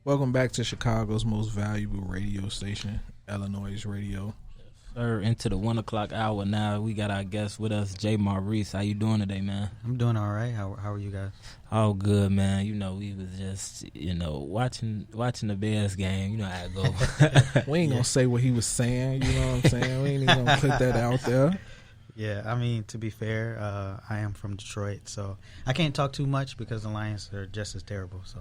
Welcome back to Chicago's most valuable radio station, iLLANOiZE Radio. Sir, into the 1 o'clock hour now. We got our guest with us, Jae Maurice. How you doing today, man? I'm doing all right. How are you guys? All good, man. You know, we was just, watching the Bears game. You know how it go. We ain't gonna say what he was saying, you know what I'm saying? We ain't even gonna put that out there. Yeah, I mean, to be fair, I am from Detroit, so I can't talk too much because the Lions are just as terrible, so.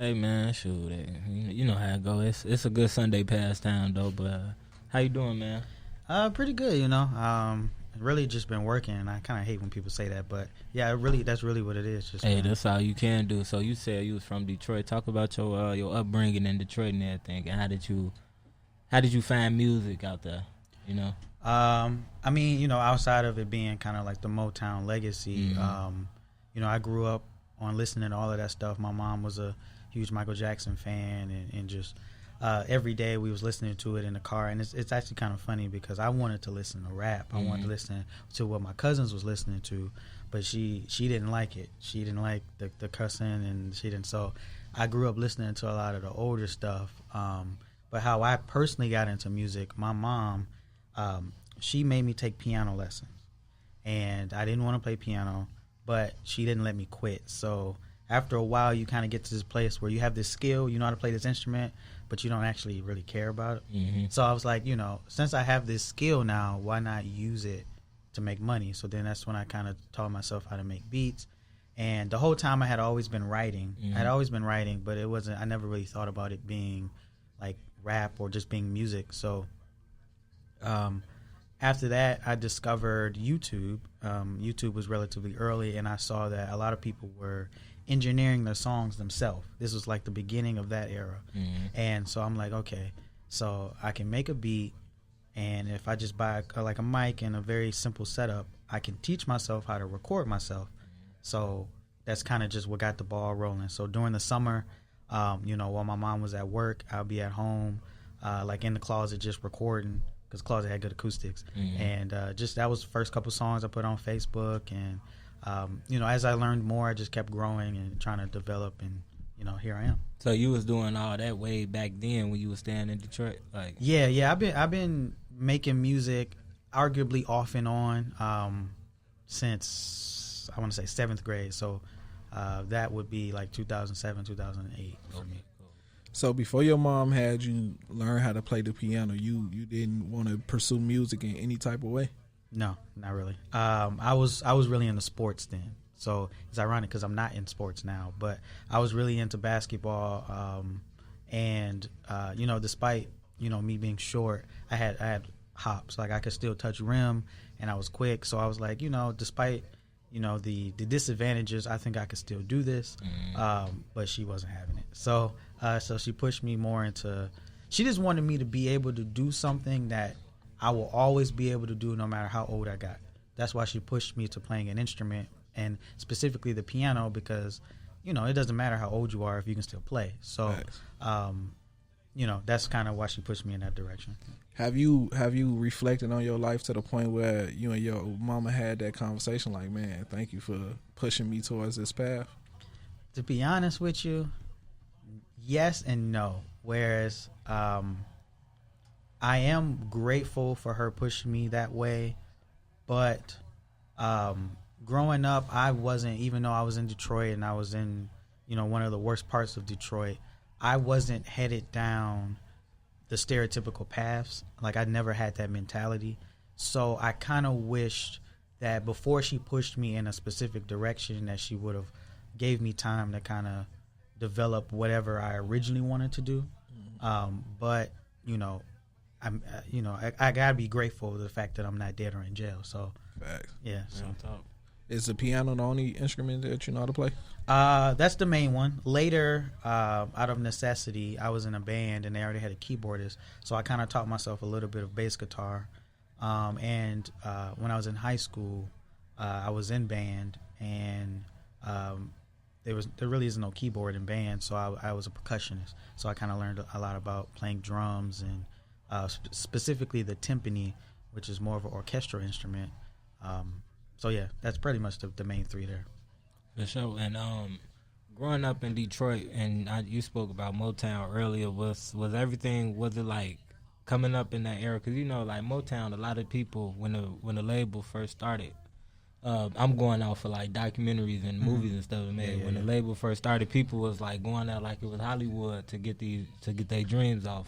Hey, man, shoot. You know how it go. It's a good Sunday pastime, though, but how you doing, man? Pretty good, really just been working, and I kind of hate when people say that, but yeah, that's really what it is. Just that's all you can do. So you said you was from Detroit. Talk about your upbringing in Detroit and everything, and how did you find music out there? I mean, outside of it being kind of like the Motown legacy, I grew up on listening to all of that stuff. My mom was a huge Michael Jackson fan, and just every day we was listening to it in the car. And it's actually kind of funny because I wanted to listen to rap. I wanted to listen to what my cousins was listening to, but she didn't like it. She didn't like the cussing, and she didn't. So I grew up listening to a lot of the older stuff. But how I personally got into music, my mom, she made me take piano lessons, and I didn't want to play piano, but she didn't let me quit. So after a while, you kind of get to this place where you have this skill, you know how to play this instrument, but you don't actually really care about it. Mm-hmm. So I was like, since I have this skill now, why not use it to make money? So then that's when I kind of taught myself how to make beats. And the whole time I had always been writing. Mm-hmm. I had always been writing, but I never really thought about it being like rap or just being music. So after that, I discovered YouTube. YouTube was relatively early, and I saw that a lot of people were engineering their songs themselves. This was like the beginning of that era. Mm-hmm. And so I'm like, okay, so I can make a beat, and if I just buy a mic and a very simple setup, I can teach myself how to record myself. Mm-hmm. So that's kind of just what got the ball rolling. So during the summer, while my mom was at work, I'll be at home, in the closet just recording, because the closet had good acoustics. Mm-hmm. And that was the first couple songs I put on Facebook. And, as I learned more, I just kept growing and trying to develop. And, here I am. So you was doing all that way back then when you was staying in Detroit? Yeah. I've been making music arguably off and on since, I want to say, 7th grade. So that would be like 2007, 2008 for me. So before your mom had you learn how to play the piano, you didn't want to pursue music in any type of way? No, not really. I was really into sports then. So it's ironic because I'm not in sports now, but I was really into basketball. Despite me being short, I had hops. Like I could still touch rim, and I was quick. So I was like, despite the disadvantages, I think I could still do this. Mm-hmm. But she wasn't having it. So she pushed me more into. She just wanted me to be able to do something that I will always be able to do no matter how old I got. That's why she pushed me to playing an instrument, and specifically the piano, because it doesn't matter how old you are if you can still play. So that's kind of why she pushed me in that direction. Have you reflected on your life to the point where you and your mama had that conversation like, man, thank you for pushing me towards this path? To be honest with you, yes and no. Whereas I am grateful for her pushing me that way, but growing up, I wasn't, even though I was in Detroit and I was in, one of the worst parts of Detroit, I wasn't headed down the stereotypical paths. Like, I never had that mentality. So I kind of wished that before she pushed me in a specific direction, that she would have gave me time to kind of develop whatever I originally wanted to do. But I gotta be grateful for the fact that I'm not dead or in jail. So facts. Yeah. So. Is the piano the only instrument that you know how to play? That's the main one. Later, out of necessity, I was in a band and they already had a keyboardist, so I kind of taught myself a little bit of bass guitar. And when I was in high school, I was in band, and there really isn't no keyboard in band, so I was a percussionist. So I kind of learned a lot about playing drums and specifically the timpani, which is more of an orchestral instrument. So yeah, that's pretty much the main three there. For sure. And growing up in Detroit, and you spoke about Motown earlier. Was everything? Was it like coming up in that era? Because you know, like Motown, a lot of people when the label first started. I'm going out for like documentaries and movies and stuff. Man, when the label first started, people was like going out like it was Hollywood to get their dreams off.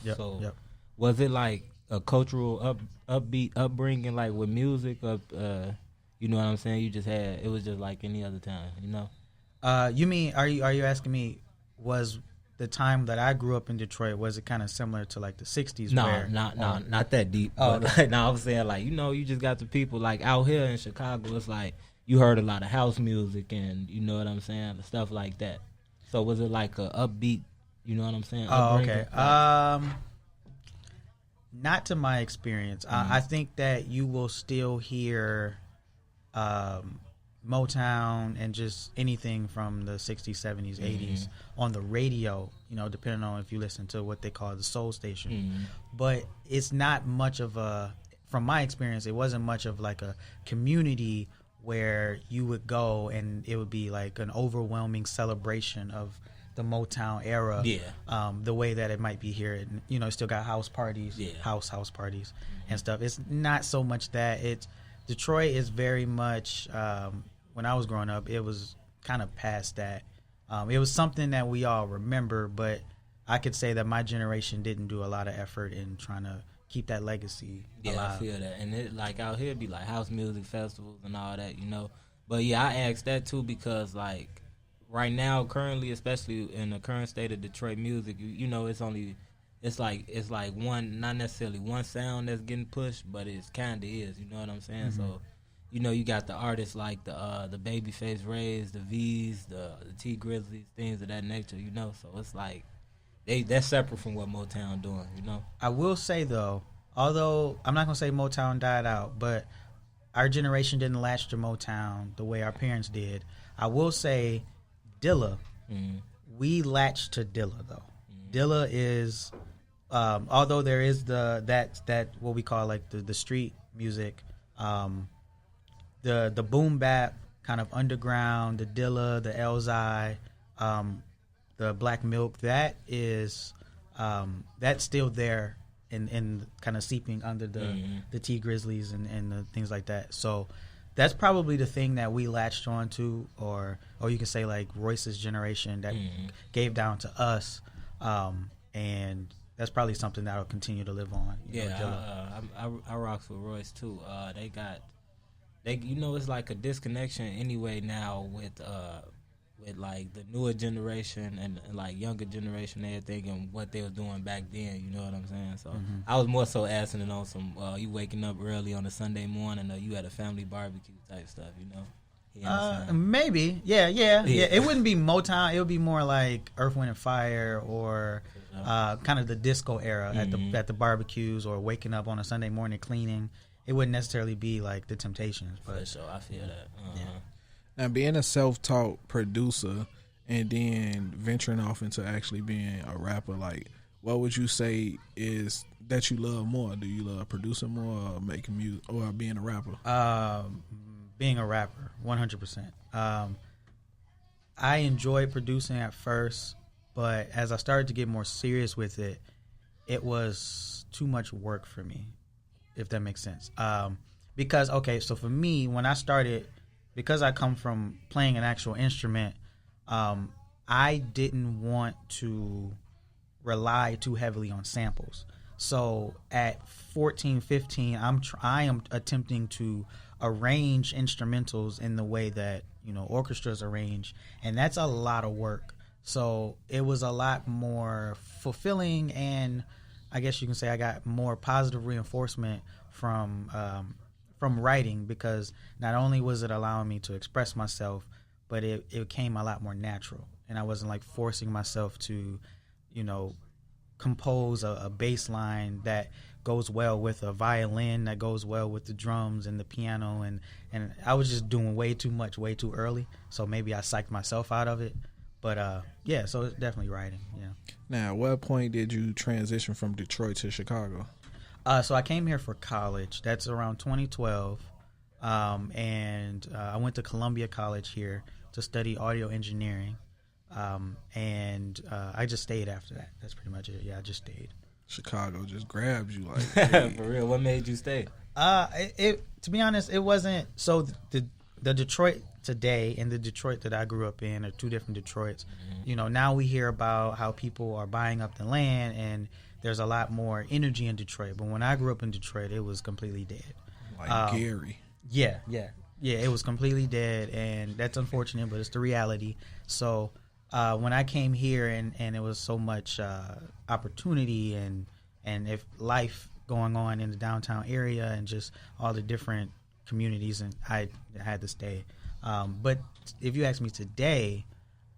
Was it like a cultural upbeat upbringing, like with music? You know what I'm saying? You just had it was just like any other time, you know. You mean are you asking me was the time that I grew up in Detroit, was it kind of similar to like the 60s? No, not that deep. Oh, but like, no, I'm saying like, you know, you just got the people like out here in Chicago. It's like you heard a lot of house music and you know what I'm saying, stuff like that. So was it like a upbeat? You know what I'm saying? Oh, okay. Not to my experience. I think that you will still hear Motown and just anything from the 60s, 70s, 80s on the radio, you know, depending on if you listen to what they call the soul station. But it's not much of from my experience, it wasn't much of like a community where you would go and it would be like an overwhelming celebration of the Motown era. The way that it might be here. And, you know, still got house parties, house parties and stuff. It's not so much that Detroit is very much, when I was growing up, it was kind of past that. It was something that we all remember, but I could say that my generation didn't do a lot of effort in trying to keep that legacy alive. I feel that. And it, like out here, it'd be like house music festivals and all that, you know. But yeah, I asked that too because like right now, currently, especially in the current state of Detroit music, you know, it's like one, not necessarily one sound that's getting pushed, but it's kind of is, you know what I'm saying? So, you know, you got the artists like the Babyface Rays, the V's, the T Grizzlies, things of that nature, you know. So it's like that's separate from what Motown doing, you know. I will say though, although I'm not gonna say Motown died out, but our generation didn't latch to Motown the way our parents did. I will say, Dilla, we latched to Dilla though. Dilla is, although there is that what we call like the street music, the boom bap kind of underground, the Dilla, the Elzai, the Black Milk, that is that's still there and kind of seeping under the T Grizzlies and the things like that. So that's probably the thing that we latched on to, or you can say like Royce's generation that gave down to us, and that's probably something that'll continue to live on. I rocks with Royce too. They you know, it's like a disconnection anyway now with like the newer generation and like younger generation, everything, and what they was doing back then. You know what I'm saying? So I was more so asking it on some you waking up early on a Sunday morning, or you had a family barbecue type stuff. You know? Maybe, yeah. It wouldn't be Motown. It would be more like Earth, Wind and Fire, or kind of the disco era at the barbecues, or waking up on a Sunday morning cleaning. It wouldn't necessarily be like the Temptations, but for sure, I feel that. Now, being a self-taught producer and then venturing off into actually being a rapper, like, what would you say is that you love more? Do you love producing more, or making music, or being a rapper? Being a rapper, 100%. I enjoyed producing at first, but as I started to get more serious with it, it was too much work for me, if that makes sense. Because, okay, so for me, when I started, because I come from playing an actual instrument, I didn't want to rely too heavily on samples. So at 14, 15, I am attempting to arrange instrumentals in the way that, you know, orchestras arrange, and that's a lot of work. So it was a lot more fulfilling, and I guess you can say I got more positive reinforcement from writing, because not only was it allowing me to express myself, but it came a lot more natural, and I wasn't like forcing myself to, you know, compose a bass line that goes well with a violin, that goes well with the drums and the piano, and I was just doing way too much way too early, so maybe I psyched myself out of it. But yeah, so it's definitely writing. Yeah. Now, at what point did you transition from Detroit to Chicago? So I came here for college. That's around 2012, and I went to Columbia College here to study audio engineering. And I just stayed after that. That's pretty much it. Yeah, I just stayed. Chicago just grabbed you like hey. For real. What made you stay? To be honest, it wasn't. So the Detroit today and the Detroit that I grew up in are two different Detroits. Now we hear about how people are buying up the land and there's a lot more energy in Detroit. But when I grew up in Detroit, it was completely dead. Like Gary. Yeah, it was completely dead, and that's unfortunate, but it's the reality. So when I came here and it was so much opportunity and if life going on in the downtown area and just all the different communities, and I had to stay. But if you ask me today,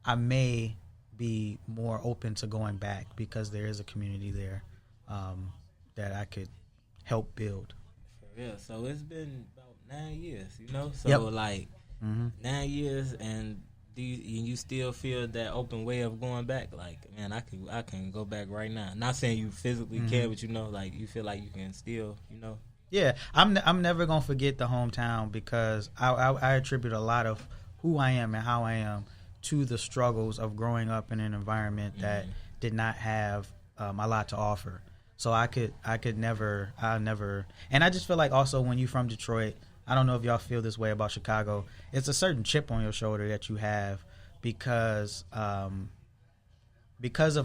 I may be more open to going back because there is a community there that I could help build. For real. So it's been about 9 years, So Yep. like 9 years, and you still feel that open way of going back? Like, man, I can go back right now. Not saying you physically can, but like you feel like you can still, Yeah, I'm never gonna forget the hometown because I attribute a lot of who I am and how I am to the struggles of growing up in an environment that did not have a lot to offer. So I'll never, and I just feel like also when you're from Detroit, I don't know if y'all feel this way about Chicago. It's a certain chip on your shoulder that you have because of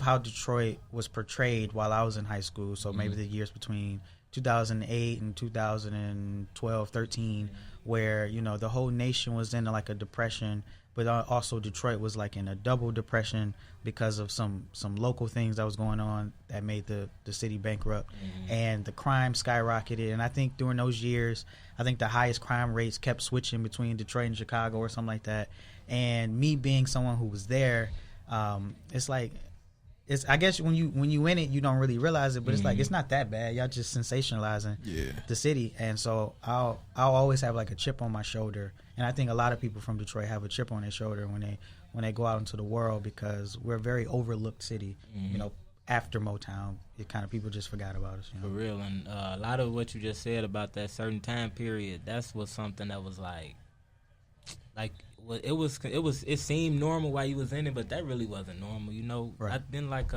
how Detroit was portrayed while I was in high school. So maybe the years between 2008 and 2012, 13, where, the whole nation was in like a depression, but also Detroit was like in a double depression because of some local things that was going on that made the city bankrupt, and the crime skyrocketed. And I think during those years, I think the highest crime rates kept switching between Detroit and Chicago or something like that. And me being someone who was there, it's like, I guess when you in it, you don't really realize it, but it's like, it's not that bad. Y'all just sensationalizing the city. And so I'll always have like a chip on my shoulder. And I think a lot of people from Detroit have a chip on their shoulder when they go out into the world, because we're a very overlooked city. After Motown, it kind of, people just forgot about us. For real. And a lot of what you just said about that certain time period, that's was something that was like it seemed normal while you was in it, but that really wasn't normal. Right. I didn't like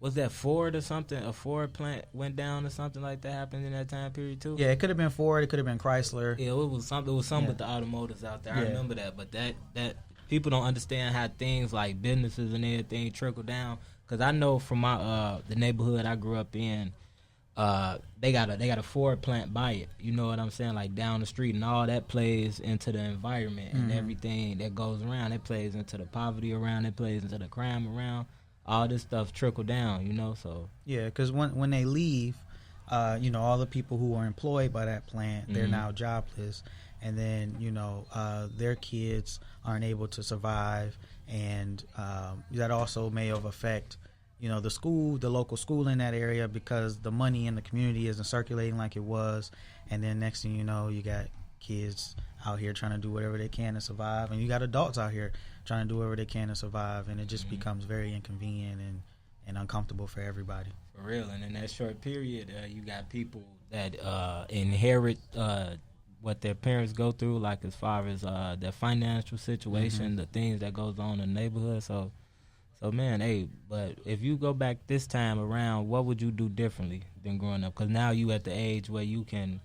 was that Ford or something? A Ford plant went down or something like that happened in that time period too. Yeah, it could have been Ford, it could have been Chrysler. Yeah, it was something. It was something with the automotives out there. I remember that, but that people don't understand how things like businesses and everything trickle down. Because I know from my the neighborhood I grew up in, they got a Ford plant by it. You know what I'm saying? Like down the street, and all that plays into the environment and everything that goes around. It plays into the poverty around. It plays into the crime around. All this stuff trickle down. So yeah, because when they leave, all the people who were employed by that plant, they're now jobless, and then their kids aren't able to survive, and that also may have affect the local school in that area, because the money in the community isn't circulating like it was. And then next thing you know, you got kids out here trying to do whatever they can to survive, and you got adults out here trying to do whatever they can to survive, and it just becomes very inconvenient and uncomfortable for everybody. For real. And in that short period, you got people that inherit what their parents go through, like as far as their financial situation, the things that goes on in the neighborhood. So man, hey, but if you go back this time around, what would you do differently than growing up? Because now you at the age where you can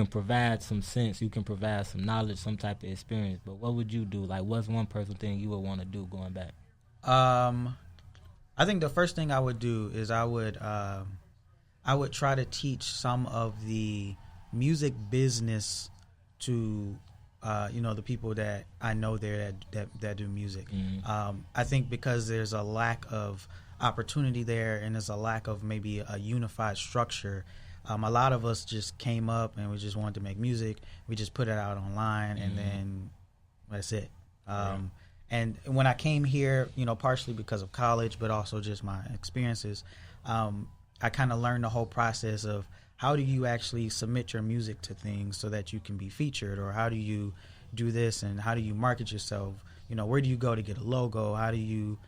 provide some sense, you can provide some knowledge, some type of experience. But what would you do? Like, what's one personal thing you would want to do going back? I think the first thing I would do is I would try to teach some of the music business to the people that I know there that do music. I think because there's a lack of opportunity there, and there's a lack of maybe a unified structure. A lot of us just came up and we just wanted to make music. We just put it out online, and then that's it. And when I came here, partially because of college, but also just my experiences, I kind of learned the whole process of how do you actually submit your music to things so that you can be featured, or how do you do this, and how do you market yourself? Where do you go to get a logo? How do you,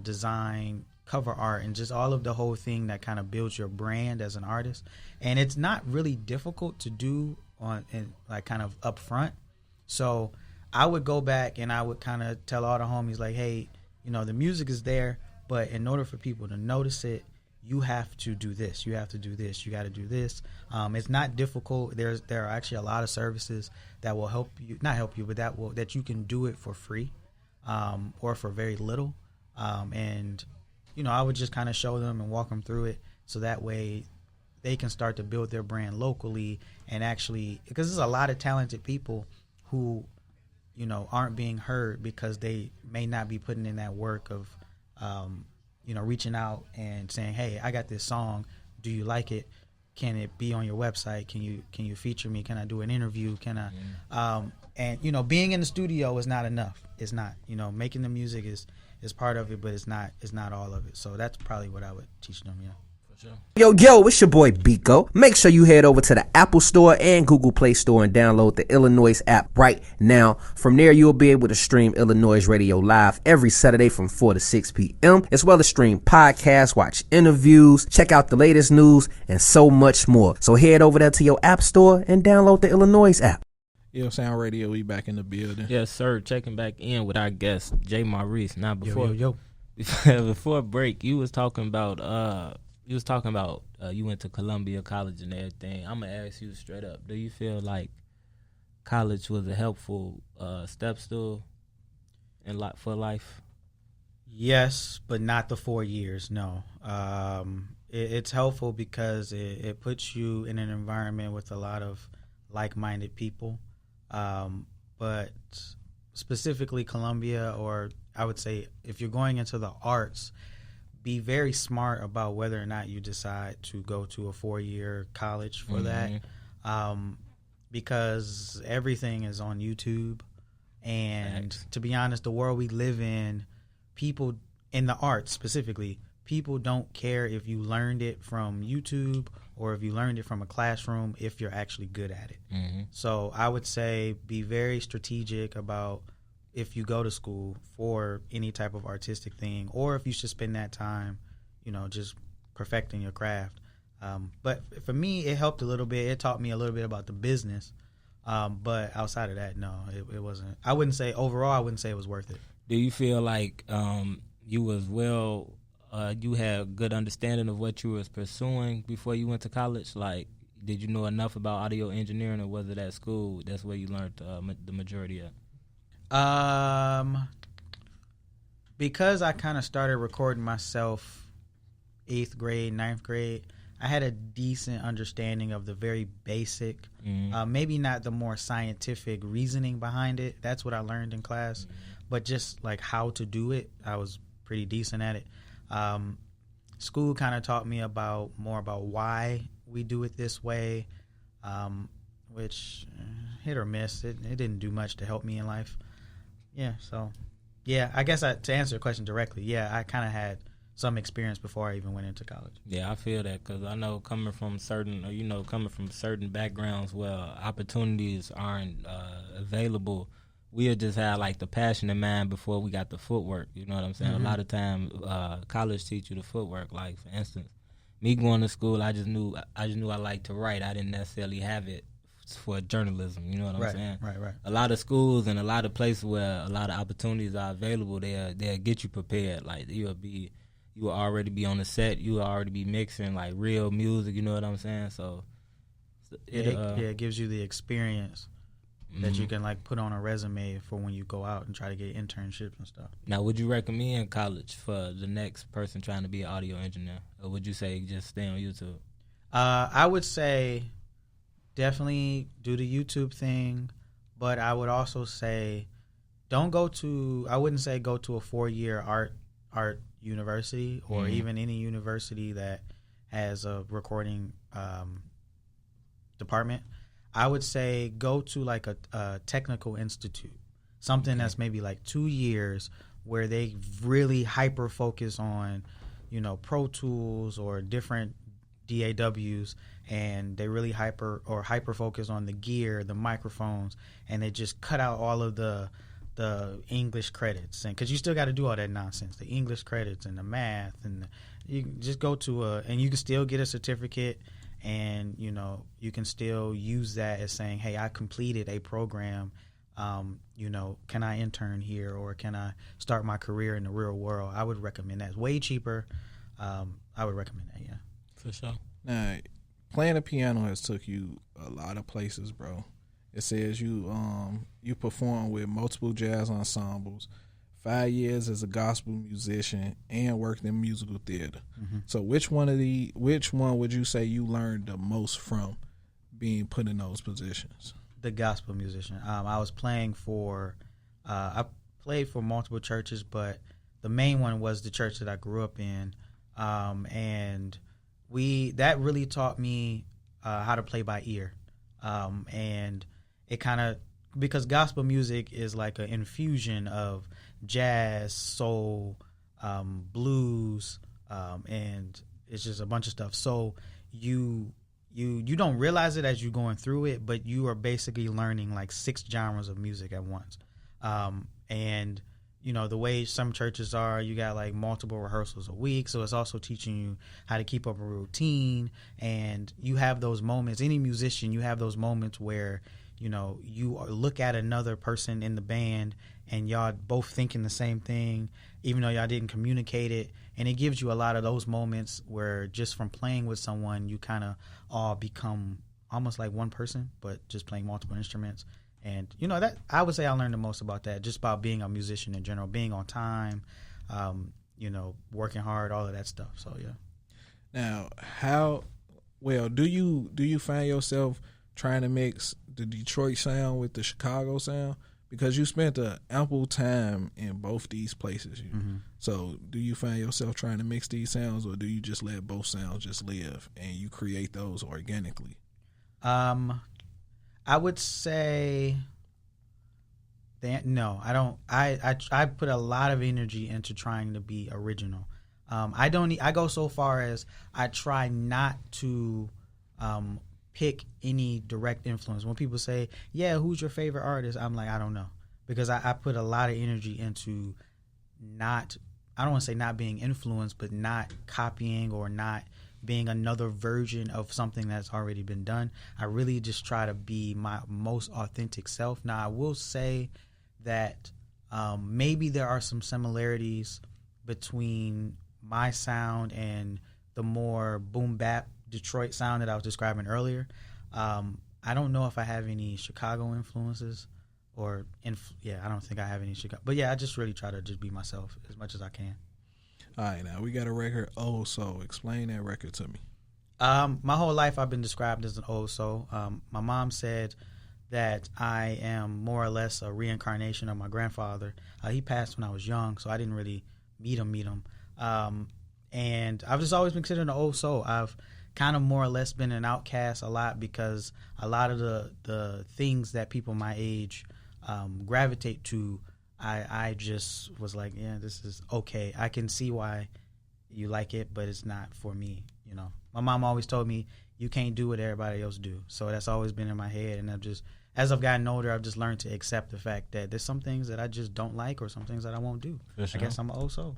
design cover art, and just all of the whole thing that kind of builds your brand as an artist. And it's not really difficult to do kind of up front. So I would go back and I would kind of tell all the homies like, hey, you know, the music is there, but in order for people to notice it, you have to do this. You have to do this. You got to do this. It's not difficult. There are actually a lot of services that will help you, not help you, but that you can do it for free, or for very little. And you know, I would just kind of show them and walk them through it, so that way they can start to build their brand locally and actually, because there's a lot of talented people who, you know, aren't being heard because they may not be putting in that work of, you know, reaching out and saying, hey, I got this song. Do you like it? Can it be on your website? Can you feature me? Can I do an interview? Can I, and you know, being in the studio is not enough. It's not, you know, making the music is part of it, but it's not all of it. So that's probably what I would teach them. Yeah. Yo, it's your boy Biko. Make sure you head over to the Apple Store and Google Play Store and download the iLLANOiZE app right now. From there, you'll be able to stream iLLANOiZE Radio live every Saturday from 4 to 6 p.m., as well as stream podcasts, watch interviews, check out the latest news, and so much more. So head over there to your App Store and download the iLLANOiZE app. Yo, Sound Radio, we back in the building. Yes, sir. Checking back in with our guest, Jae Maurice. Now, before Yo. before break, you was talking about you went to Columbia College and everything. I'm gonna ask you straight up: do you feel like college was a helpful step stool for life? Yes, but not the 4 years. No, it's helpful because it puts you in an environment with a lot of like-minded people. But specifically Columbia, or I would say if you're going into the arts, be very smart about whether or not you decide to go to a 4-year college for that, because everything is on YouTube. And to be honest, the world we live in, people in the arts specifically, people don't care if you learned it from YouTube or if you learned it from a classroom if you're actually good at it. So I would say be very strategic about if you go to school for any type of artistic thing, or if you should spend that time, you know, just perfecting your craft. But for me, it helped a little bit. It taught me a little bit about the business. But outside of that, no, it wasn't. I wouldn't say it was worth it. Do you feel like you had good understanding of what you was pursuing before you went to college? Like, did you know enough about audio engineering, or was it at school that's where you learned the majority of? Because I kind of started recording myself 8th grade, 9th grade, I had a decent understanding of the very basic, maybe not the more scientific reasoning behind it. That's what I learned in class, but just like how to do it, I was pretty decent at it. School kind of taught me more about why we do it this way, which hit or miss. It didn't do much to help me in life. Yeah, so yeah, I guess to answer the question directly, yeah, I kind of had some experience before I even went into college. Yeah, I feel that because I know coming from certain backgrounds where opportunities aren't available, we'll just have like the passion in mind before we got the footwork. You know what I'm saying? A lot of times, college teach you the footwork. Like for instance, me going to school, I just knew I liked to write. I didn't necessarily have it for journalism. You know what I'm saying? Right. A lot of schools and a lot of places where a lot of opportunities are available, they'll get you prepared. Like you will already be on the set. You will already be mixing like real music. You know what I'm saying? So it gives you the experience that you can like put on a resume for when you go out and try to get internships and stuff. Now, would you recommend college for the next person trying to be an audio engineer, or would you say just stay on YouTube? I would say definitely do the YouTube thing, but I would also say I wouldn't say go to a 4-year art university or even any university that has a recording department. I would say go to like a technical institute, something that's maybe like 2 years where they really hyper focus on, you know, Pro Tools or different DAWs, and they really hyper focus on the gear, the microphones, and they just cut out all of the English credits, and because you still got to do all that nonsense, the English credits and the math, and you just go to and you can still get a certificate, and you know you can still use that as saying, hey, I completed a program can I intern here or can I start my career in the real world? I would recommend that. It's way cheaper. I would recommend that, yeah. For sure. Now, playing the piano has took you a lot of places, bro. It says you perform with multiple jazz ensembles, 5 years as a gospel musician, and worked in musical theater. Mm-hmm. So which one would you say you learned the most from being put in those positions? The gospel musician. I was playing for, I played for multiple churches, but the main one was the church that I grew up in, and that really taught me how to play by ear, and it kind of, because gospel music is like an infusion of jazz, soul, blues, and it's just a bunch of stuff. So you don't realize it as you're going through it, but you are basically learning like 6 genres of music at once. And the way some churches are, you got like multiple rehearsals a week, so it's also teaching you how to keep up a routine. And you have those moments, any musician, you have those moments where you look at another person in the band and y'all both thinking the same thing, even though y'all didn't communicate it. And it gives you a lot of those moments where just from playing with someone, you kind of all become almost like one person, but just playing multiple instruments. And, that I would say I learned the most about that, just about being a musician in general, being on time, working hard, all of that stuff. So, yeah. Now, how well do you find yourself trying to mix the Detroit sound with the Chicago sound? Because you spent an ample time in both these places. Mm-hmm. So do you find yourself trying to mix these sounds, or do you just let both sounds just live and you create those organically? I would say that no, I don't. I put a lot of energy into trying to be original. I go so far as I try not to pick any direct influence. When people say, yeah, who's your favorite artist? I'm like, I don't know. Because I put a lot of energy into I don't want to say not being influenced, but not copying or not being another version of something that's already been done. I really just try to be my most authentic self. Now, I will say that maybe there are some similarities between my sound and the more boom bap Detroit sound that I was describing earlier. I don't know if I have any Chicago influences or I don't think I have any Chicago. But yeah, I just really try to just be myself as much as I can. All right, now we got a record, Old Soul. Explain that record to me. My whole life I've been described as an old soul. My mom said that I am more or less a reincarnation of my grandfather. He passed when I was young, so I didn't really meet him. And I've just always been considered an old soul. I've kind of more or less been an outcast a lot because a lot of the things that people my age gravitate to, I just was like, yeah, this is okay. I can see why you like it, but it's not for me, My mom always told me, you can't do what everybody else do. So that's always been in my head, and as I've gotten older, I've just learned to accept the fact that there's some things that I just don't like or some things that I won't do. For sure. I guess I'm an old soul.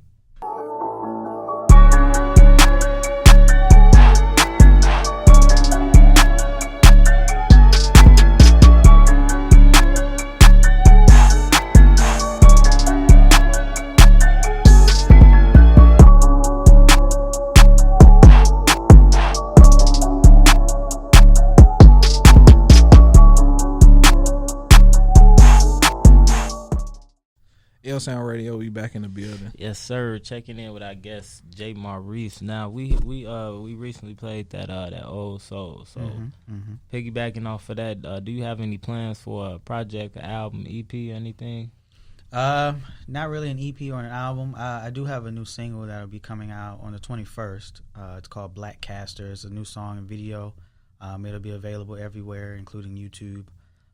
Sound Radio, we back in the building. Yes, sir. Checking in with our guest Jae Maurice. Now we recently played that Old Soul. So piggybacking off of that, do you have any plans for a project, an album, EP, anything? Not really an EP or an album. I do have a new single that'll be coming out on the 21st. It's called Black Castor. It's a new song and video. It'll be available everywhere, including YouTube.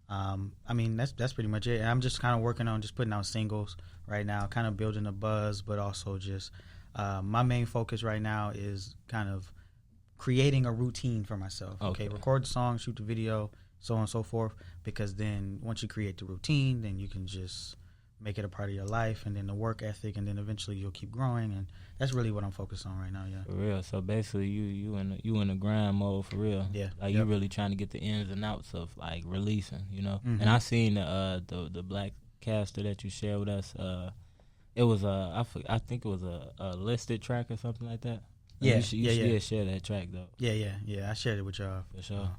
That's pretty much it. And I'm just kind of working on just putting out singles right now, kind of building a buzz, but also just my main focus right now is kind of creating a routine for myself. Okay, record the song, shoot the video, so on and so forth, because then once you create the routine, then you can just make it a part of your life, and then the work ethic, and then eventually you'll keep growing, and that's really what I'm focused on right now. Yeah, For real. So basically, you in the grind mode for real. Yeah. Like you really trying to get the ins and outs of like releasing, you know. Mhm. And I seen the Black Castor that you shared with us. It was I think it was a listed track or something like that. Yeah, You did share that track though. yeah. I shared it with y'all For sure.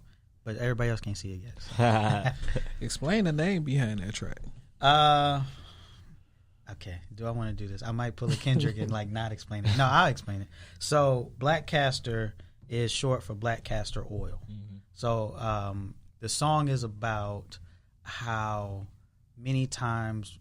but everybody else can't see it yet. So. Explain the name behind that track. Okay. Do I want to do this? I might pull a Kendrick and like not explain it. No, I'll explain it. So Black Castor is short for Black Castor Oil. Mhm. So the song is about how many times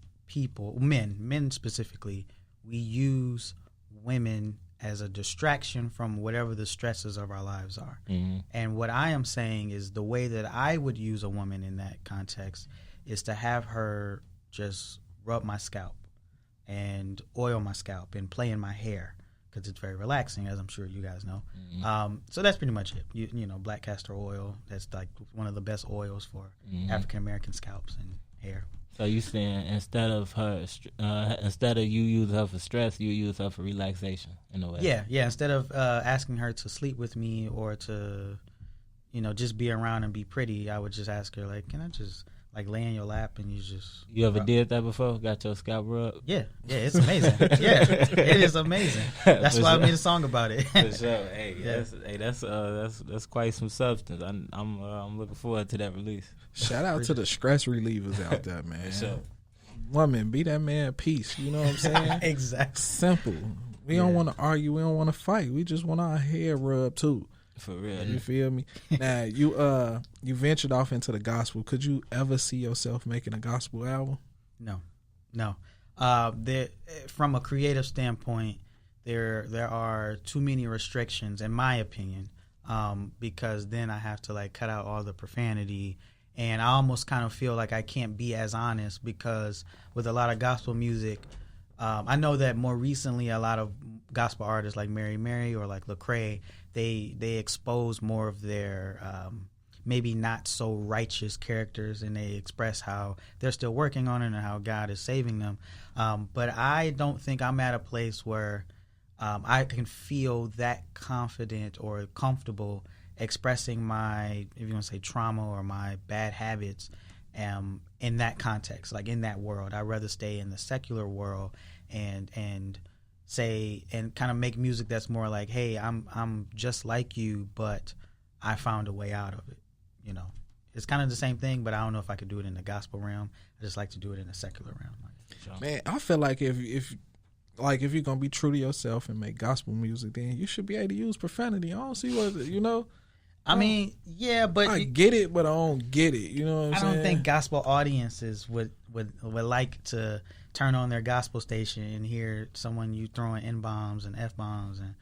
men specifically, we use women as a distraction from whatever the stresses of our lives are. Mhm. And what I am saying is the way that I would use a woman in that context is to have her just rub my scalp and oil my scalp and play in my hair because it's very relaxing, as I'm sure you guys know. Mhm. So that's pretty much it. You know, Black Castor Oil, that's like one of the best oils for Mhm. African-American scalps and hair. So you saying instead of you use her for stress, you use her for relaxation in a way. Yeah. Instead of asking her to sleep with me or to, just be around and be pretty, I would just ask her, like, can I just like lay in your lap and you just. You ever did that before? Got your scalp rubbed? Yeah, it's amazing. Yeah, it is amazing. That's For why I sure. made a song about it. For sure. Hey, Yeah. that's quite some substance. I'm looking forward to that release. Shout out to the stress relievers out there, man. For sure. Woman, be that man peace. You know what I'm saying? Exactly. Simple. We don't want to argue. We don't want to fight. We just want our hair rubbed too. For real. You feel me? Now you ventured off into the gospel. Could you ever see yourself making a gospel album? No. From a creative standpoint, there are too many restrictions, in my opinion, because then I have to like cut out all the profanity, and I almost kind of feel like I can't be as honest because with a lot of gospel music, I know that more recently a lot of gospel artists like Mary Mary or like Lecrae, they expose more of their maybe not so righteous characters, and they express how they're still working on it and how God is saving them. But I don't think I'm at a place where I can feel that confident or comfortable expressing my, if you want to say, trauma or my bad habits in that context, like in that world. I'd rather stay in the secular world and say and kind of make music that's more like, hey, I'm just like you, but I found a way out of it. It's kind of the same thing, but I don't know if I could do it in the gospel realm. I just like to do it in the secular realm. Man, I feel like if you're gonna be true to yourself and make gospel music, then you should be able to use profanity. I don't see what I mean, yeah, but I get it, but I don't get it. You know what I'm saying? I don't think gospel audiences would like to turn on their gospel station and hear someone you throwing N-bombs and F-bombs, and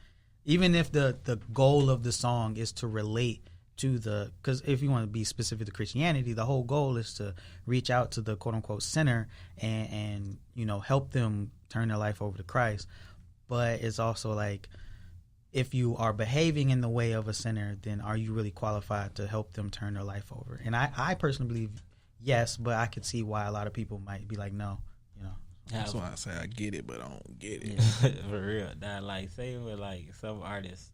even if the goal of the song is to relate to because if you want to be specific to Christianity, the whole goal is to reach out to the quote-unquote sinner and help them turn their life over to Christ. But it's also like, if you are behaving in the way of a sinner, then are you really qualified to help them turn their life over? And I personally believe yes, but I could see why a lot of people might be like, no. That's why I say I get it, but I don't get it. Yeah. For real. That like same with like some artists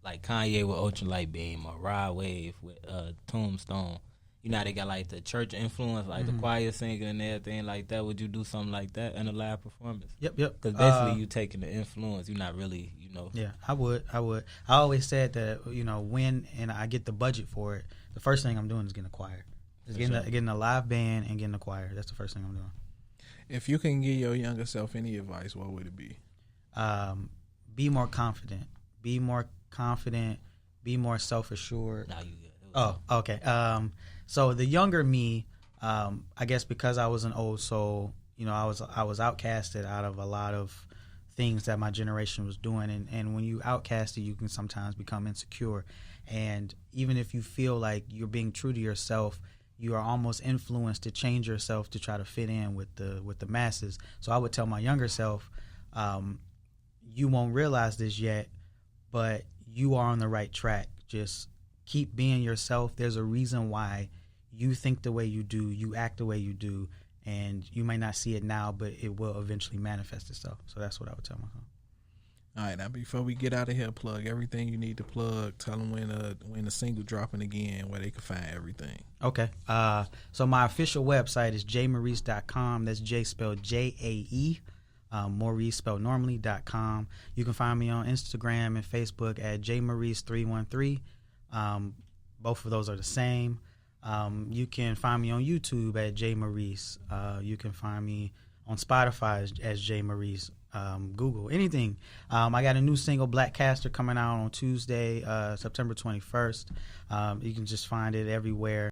like Kanye with Ultralight Beam or Rod Wave with Tombstone. You know how they got like the church influence, like the choir singer and everything like that. Would you do something like that in a live performance? Yep. Because basically you taking the influence. You're not really, Yeah, I would. I always said that, when and I get the budget for it, the first thing I'm doing is getting a choir. Getting a live band and getting a choir. That's the first thing I'm doing. If you can give your younger self any advice, what would it be? Be more confident. Be more self-assured. Now you good. Oh, okay. So the younger me, I guess because I was an old soul, I was outcasted out of a lot of things that my generation was doing, and when you outcasted, you can sometimes become insecure, and even if you feel like you're being true to yourself, you are almost influenced to change yourself to try to fit in with the masses. So I would tell my younger self, you won't realize this yet, but you are on the right track. Just keep being yourself. There's a reason why you think the way you do, you act the way you do, and you might not see it now, but it will eventually manifest itself. So that's what I would tell myself. All right, now before we get out of here, plug everything you need to plug. Tell them when the single dropping again, where they can find everything. Okay. So my official website is jaemaurice.com. That's J spelled Jae. Maurice spelled normally.com. You can find me on Instagram and Facebook at JaeMaurice313. Both of those are the same. You can find me on YouTube at Jae Maurice. You can find me on Spotify as Jae Maurice. Google, anything. I got a new single, Black Castor, coming out on Tuesday, September 21st. You can just find it everywhere.